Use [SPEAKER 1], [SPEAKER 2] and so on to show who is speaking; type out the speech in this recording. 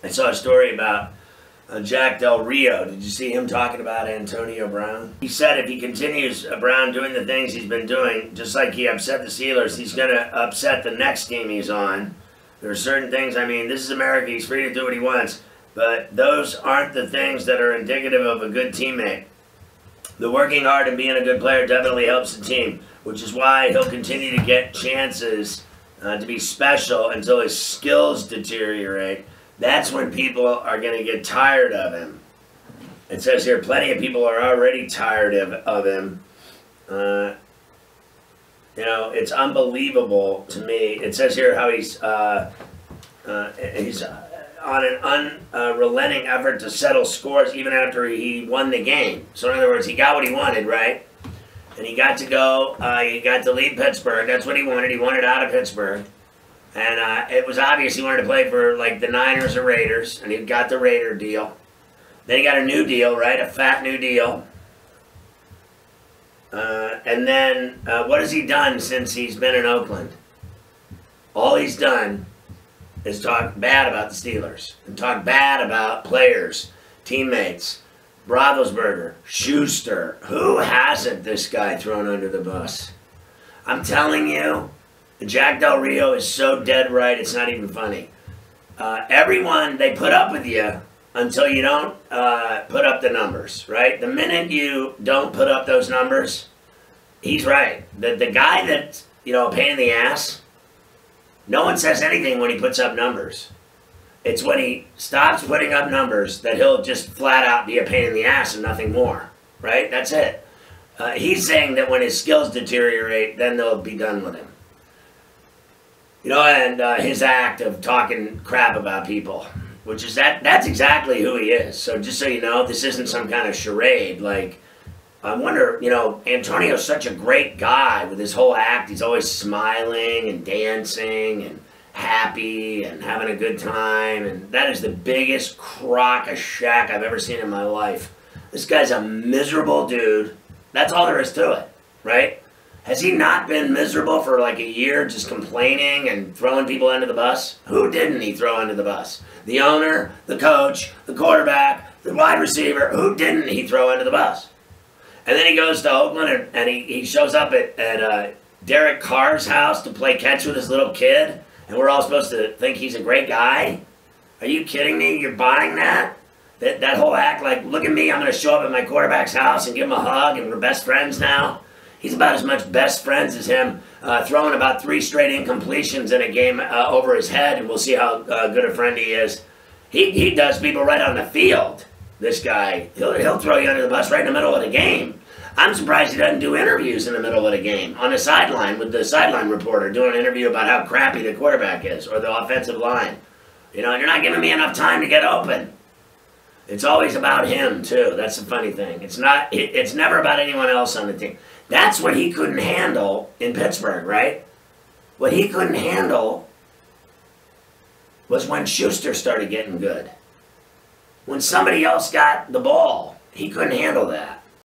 [SPEAKER 1] I saw a story about Jack Del Rio. Did you see him talking about Antonio Brown? He said if he continues Brown doing the things he's been doing, just like he upset the Steelers, he's going to upset the next team he's on. There are certain things, I mean, this is America, he's free to do what he wants, but those aren't the things that are indicative of a good teammate. The working hard and being a good player definitely helps the team, which is why he'll continue to get chances to be special until his skills deteriorate. That's when people are going to get tired of him. It says here, plenty of people are already tired of him. You know, it's unbelievable to me. It says here how he's on an unrelenting effort to settle scores even after he won the game. So in other words, he got what he wanted, right? And he got to go, he got to leave Pittsburgh. That's what he wanted. He wanted out of Pittsburgh. And it was obvious he wanted to play for, like, the Niners or Raiders, and he got the Raider deal. Then he got a new deal, right? A fat new deal. And then, what has he done since he's been in Oakland? All he's done is talk bad about the Steelers, and talk bad about players, teammates, Roethlisberger, Schuster. Who hasn't this guy thrown under the bus? I'm telling you, Jack Del Rio is so dead right, it's not even funny. Everyone, they put up with you until you don't put up the numbers, right? The minute you don't put up those numbers, he's right. The guy that's, you know, a pain in the ass, no one says anything when he puts up numbers. It's when he stops putting up numbers that he'll just flat out be a pain in the ass and nothing more, right? That's it. He's saying that when his skills deteriorate, then they'll be done with him. You know, and his act of talking crap about people, which is that's exactly who he is. So just so you know, this isn't some kind of charade. Like, I wonder, you know, Antonio's such a great guy with his whole act. He's always smiling and dancing and happy and having a good time. And that is the biggest crock of shack I've ever seen in my life. This guy's a miserable dude. That's all there is to it, right? Has he not been miserable for like a year just complaining and throwing people under the bus? Who didn't he throw under the bus? The owner, the coach, the quarterback, the wide receiver. Who didn't he throw under the bus? And then he goes to Oakland and he shows up at Derek Carr's house to play catch with his little kid. And we're all supposed to think he's a great guy? Are you kidding me? You're buying that? That whole act like, look at me, I'm going to show up at my quarterback's house and give him a hug and we're best friends now. He's about as much best friends as him throwing about 3 straight incompletions in a game over his head, and we'll see how good a friend he is. He does people right on the field, this guy. He'll throw you under the bus right in the middle of the game. I'm surprised he doesn't do interviews in the middle of the game on the sideline with the sideline reporter doing an interview about how crappy the quarterback is or the offensive line. You know, you're not giving me enough time to get open. It's always about him, too. That's the funny thing. It's never about anyone else on the team. That's what he couldn't handle in Pittsburgh, right? What he couldn't handle was when Schuster started getting good. When somebody else got the ball, he couldn't handle that.